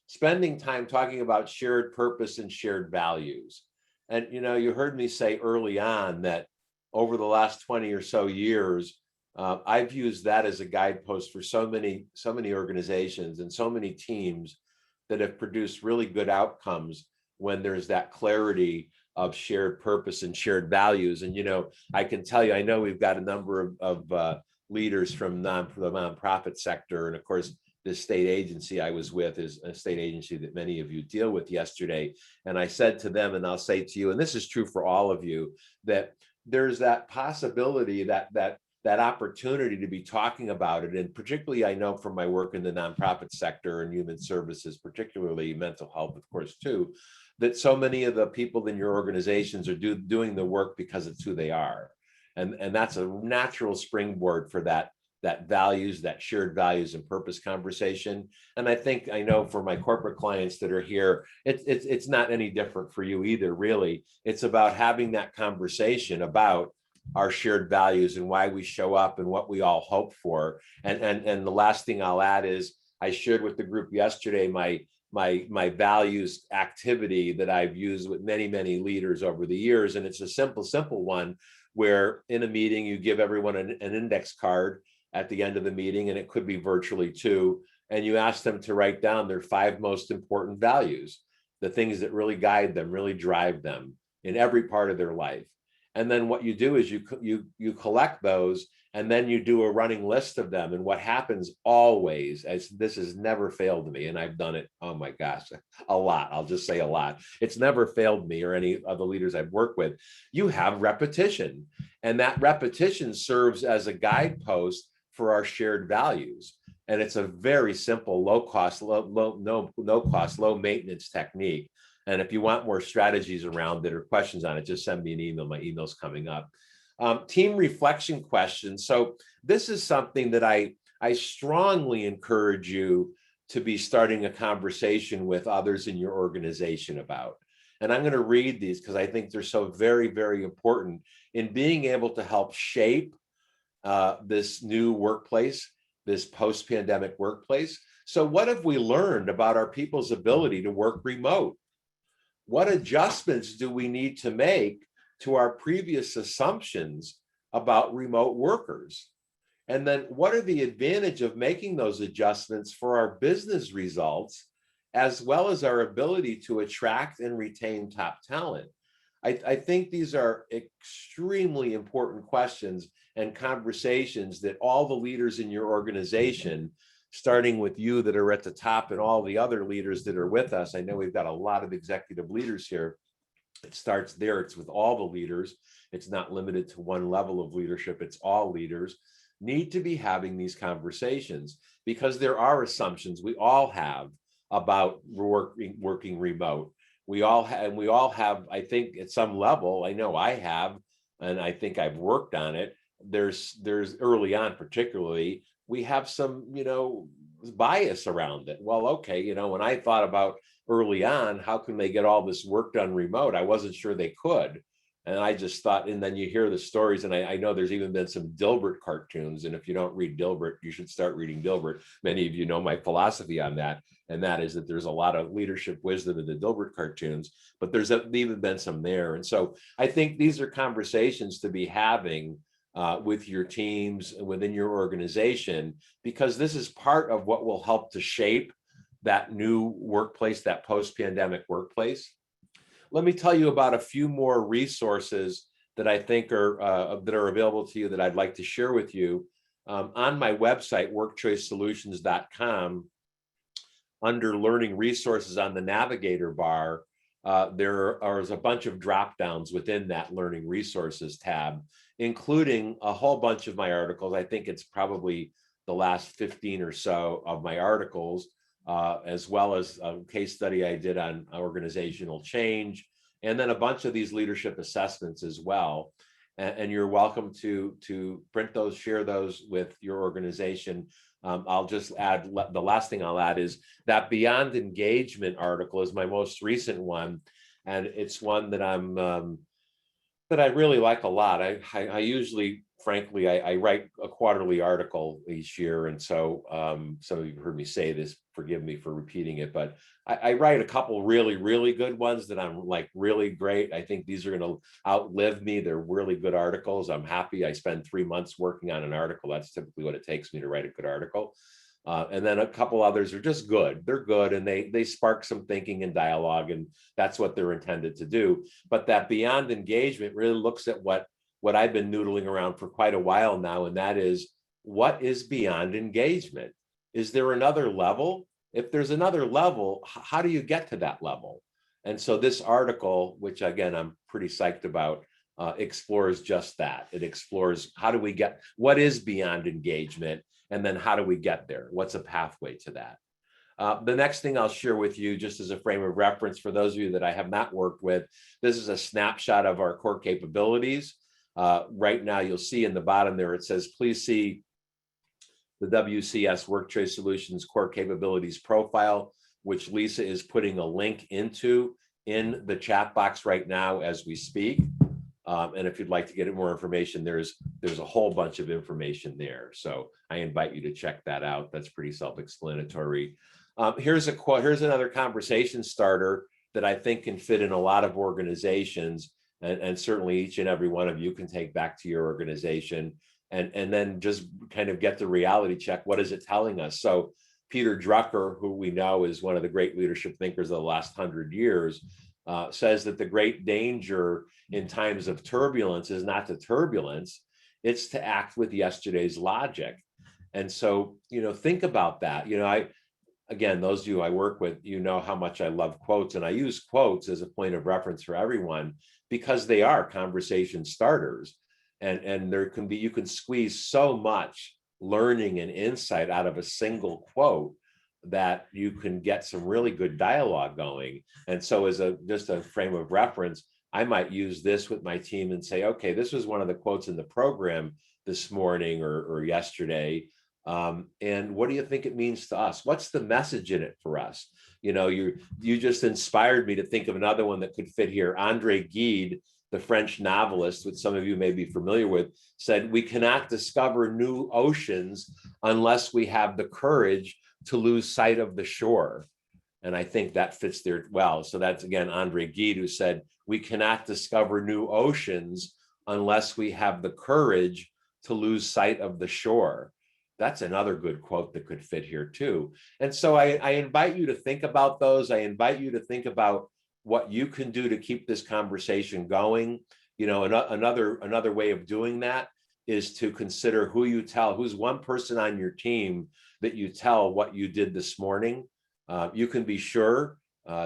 spending time talking about shared purpose and shared values. And you heard me say early on that over the last 20 or so years, I've used that as a guidepost for so many organizations and so many teams that have produced really good outcomes when there's that clarity of shared purpose and shared values. And I can tell you, I know we've got a number of leaders from the nonprofit sector, and of course, this state agency I was with is a state agency that many of you deal with yesterday. And I said to them, and I'll say to you, and this is true for all of you, that there's that possibility, that opportunity to be talking about it. And particularly, I know from my work in the nonprofit sector and human services, particularly mental health, of course, too, that so many of the people in your organizations are doing the work because it's who they are. And that's a natural springboard for that values, that shared values and purpose conversation. And I know for my corporate clients that are here, it's not any different for you either, really. It's about having that conversation about our shared values and why we show up and what we all hope for. And the last thing I'll add is I shared with the group yesterday my values activity that I've used with many leaders over the years. And it's a simple one where in a meeting you give everyone an index card at the end of the meeting, and it could be virtually too, and you ask them to write down their 5 most important values, the things that really guide them, really drive them in every part of their life. And then what you do is you collect those, and then you do a running list of them. And what happens always, as this has never failed me, and I've done it, oh my gosh, a lot, I'll just say a lot. It's never failed me or any of the leaders I've worked with. You have repetition, and that repetition serves as a guidepost for our shared values. And it's a very simple, low cost, low maintenance technique. And if you want more strategies around it or questions on it, just send me an email. My email's coming up. Team reflection questions. So this is something that I strongly encourage you to be starting a conversation with others in your organization about. And I'm going to read these because I think they're so very important in being able to help shape this new workplace, this post-pandemic workplace. So what have we learned about our people's ability to work remote? What adjustments do we need to make to our previous assumptions about remote workers? And then what are the advantage of making those adjustments for our business results, as well as our ability to attract and retain top talent? I think these are extremely important questions and conversations that all the leaders in your organization, starting with you that are at the top and all the other leaders that are with us. I know we've got a lot of executive leaders here. It starts there. It's with all the leaders. It's not limited to one level of leadership. It's all leaders need to be having these conversations, because there are assumptions we all have about working remote. We all have, I think at some level, I know I have, and I think I've worked on it. There's early on, particularly, we have some, bias around it. Well, okay, when I thought about early on, how can they get all this work done remote? I wasn't sure they could. And I just thought, and then you hear the stories, and I know there's even been some Dilbert cartoons. And if you don't read Dilbert, you should start reading Dilbert. Many of you know my philosophy on that. And that is that there's a lot of leadership wisdom in the Dilbert cartoons, but there's even been some there. And so I think these are conversations to be having with your teams and within your organization, because this is part of what will help to shape that new workplace, that post-pandemic workplace. Let me tell you about a few more resources that I think are available to you that I'd like to share with you. On my website, workchoicesolutions.com, under learning resources on the navigator bar, there is a bunch of drop downs within that learning resources tab, including a whole bunch of my articles. I think it's probably the last 15 or so of my articles, as well as a case study I did on organizational change, and then a bunch of these leadership assessments as well. And you're welcome to print those, share those with your organization. I'll just add, the last thing I'll add is that Beyond Engagement article is my most recent one, and it's one that that I really like a lot. I usually, frankly, I write a quarterly article each year, and so some of you heard me say this, forgive me for repeating it, but I write a couple really, really good ones that I'm like really great. I think these are going to outlive me. They're really good articles. I'm happy. I spend 3 months working on an article. That's typically what it takes me to write a good article. And then a couple others are just good. They're good, and they spark some thinking and dialogue, and that's what they're intended to do. But that Beyond Engagement really looks at what I've been noodling around for quite a while now, and that is, what is beyond engagement? Is there another level? If there's another level, how do you get to that level? And so this article, which again, I'm pretty psyched about, explores just that. It explores what is beyond engagement, and then how do we get there? What's a pathway to that? The next thing I'll share with you, just as a frame of reference for those of you that I have not worked with, this is a snapshot of our core capabilities. Right now, you'll see in the bottom there, it says, please see the WCS Workchoice Solutions Core Capabilities Profile, which Lisa is putting a link into in the chat box right now as we speak. And if you'd like to get more information, there's a whole bunch of information there. So I invite you to check that out. That's pretty self-explanatory. Here's another conversation starter that I think can fit in a lot of organizations, and certainly each and every one of you can take back to your organization and then just kind of get the reality check. What is it telling us? So Peter Drucker, who we know is one of the great leadership thinkers of the last 100 years, says that the great danger in times of turbulence is not the turbulence, it's to act with yesterday's logic. And so, think about that. Again, those of you I work with, how much I love quotes, and I use quotes as a point of reference for everyone because they are conversation starters. And you can squeeze so much learning and insight out of a single quote that you can get some really good dialogue going. And so as just a frame of reference, I might use this with my team and say, okay, this was one of the quotes in the program this morning or yesterday. And what do you think it means to us? What's the message in it for us? You just inspired me to think of another one that could fit here. André Gide, the French novelist, which some of you may be familiar with, said, we cannot discover new oceans unless we have the courage to lose sight of the shore. And I think that fits there well. So that's, again, André Gide, who said, we cannot discover new oceans unless we have the courage to lose sight of the shore. That's another good quote that could fit here too. And so I invite you to think about those. I invite you to think about what you can do to keep this conversation going. You know, another way of doing that is to consider who you tell, who's one person on your team that you tell what you did this morning. You can be sure,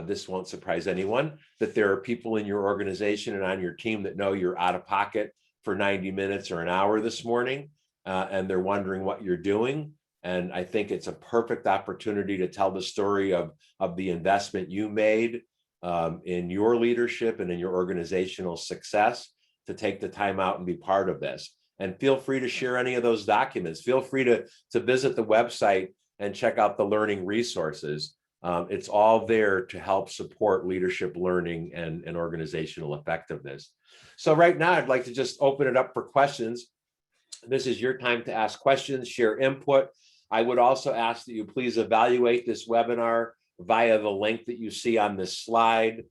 this won't surprise anyone, that there are people in your organization and on your team that know you're out of pocket for 90 minutes or an hour this morning, and they're wondering what you're doing. And I think it's a perfect opportunity to tell the story of the investment you made in your leadership and in your organizational success, to take the time out and be part of this. And feel free to share any of those documents. Feel free to visit the website and check out the learning resources. It's all there to help support leadership learning and organizational effectiveness. So right now, I'd like to just open it up for questions. This is your time to ask questions, share input. I would also ask that you please evaluate this webinar via the link that you see on this slide.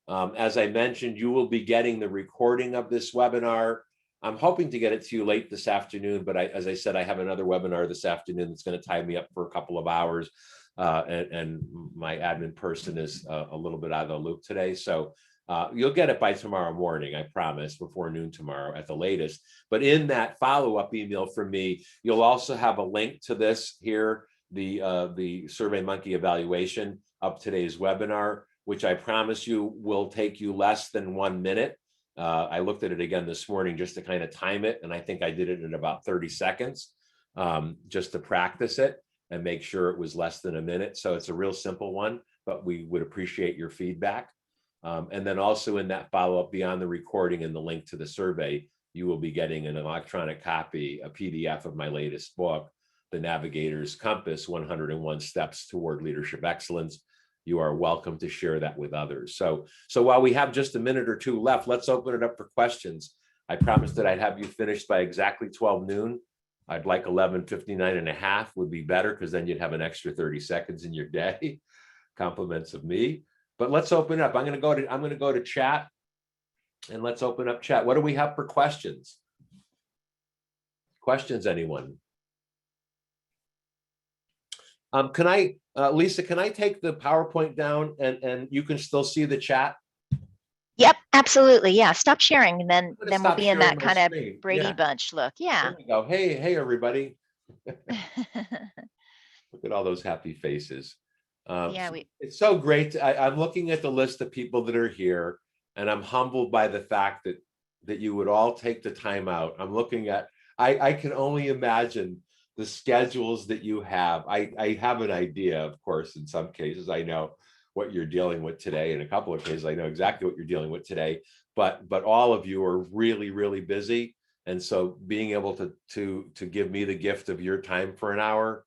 As I mentioned, you will be getting the recording of this webinar. I'm hoping to get it to you late this afternoon, but as I said, I have another webinar this afternoon that's going to tie me up for a couple of hours. And my admin person is a little bit out of the loop today. So you'll get it by tomorrow morning, I promise, before noon tomorrow at the latest. But in that follow-up email from me, you'll also have a link to this here, the SurveyMonkey evaluation of today's webinar, which I promise you will take you less than 1 minute. I looked at it again this morning just to kind of time it, and I think I did it in about 30 seconds just to practice it and make sure it was less than a minute. So it's a real simple one, but we would appreciate your feedback. And then also in that follow-up, beyond the recording and the link to the survey, you will be getting an electronic copy, a PDF of my latest book, The Navigator's Compass, 101 Steps Toward Leadership Excellence. You are welcome to share that with others. So while we have just a minute or two left, let's open it up for questions. I promised that I'd have you finished by exactly 12 noon. I'd like 11:59 and a half would be better, because then you'd have an extra 30 seconds in your day. Compliments of me. But let's open up. I'm going to go to chat, and let's open up chat. What do we have for questions? Questions, anyone? Can I, Lisa, can I take the PowerPoint down and you can still see the chat? Yep, absolutely. Yeah, stop sharing, and then we'll stop be in that sharing my kind of screen. Brady Yeah. Bunch look. Yeah. There we go. Hey, everybody. Look at all those happy faces. Yeah, it's so great. I'm looking at the list of people that are here, and I'm humbled by the fact that you would all take the time out. I'm looking at, I can only imagine the schedules that you have. I have an idea, of course. In some cases, I know what you're dealing with today. In a couple of cases, I know exactly what you're dealing with today. But all of you are really, really busy. And so being able to give me the gift of your time for an hour,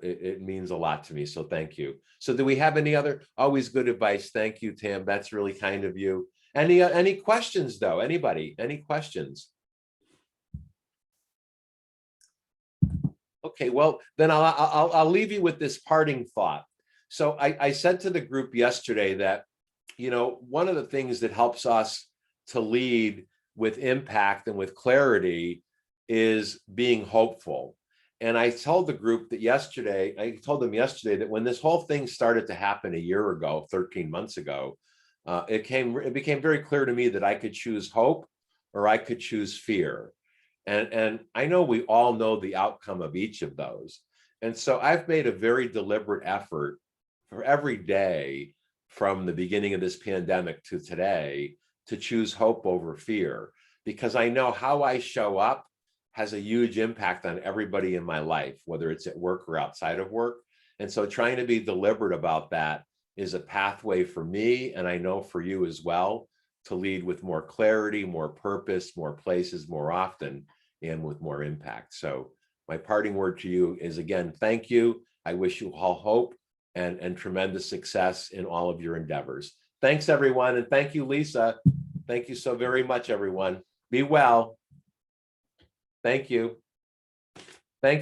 it means a lot to me. So thank you. So do we have any other, always good advice? Thank you, Tam. That's really kind of you. Any questions though? Anybody? Any questions? Okay, well, then I'll leave you with this parting thought. So I said to the group yesterday that, you know, one of the things that helps us to lead with impact and with clarity is being hopeful. And I told the group that yesterday, I told them yesterday that when this whole thing started to happen a year ago, 13 months ago, it became very clear to me that I could choose hope or I could choose fear. And I know we all know the outcome of each of those. And so I've made a very deliberate effort for every day from the beginning of this pandemic to today to choose hope over fear, because I know how I show up has a huge impact on everybody in my life, whether it's at work or outside of work. And so trying to be deliberate about that is a pathway for me, and I know for you as well, to lead with more clarity, more purpose, more places, more often, and with more impact. So my parting word to you is, again, thank you. I wish you all hope and tremendous success in all of your endeavors. Thanks, everyone. And thank you, Lisa. Thank you so very much, everyone. Be well. Thank you. Thanks.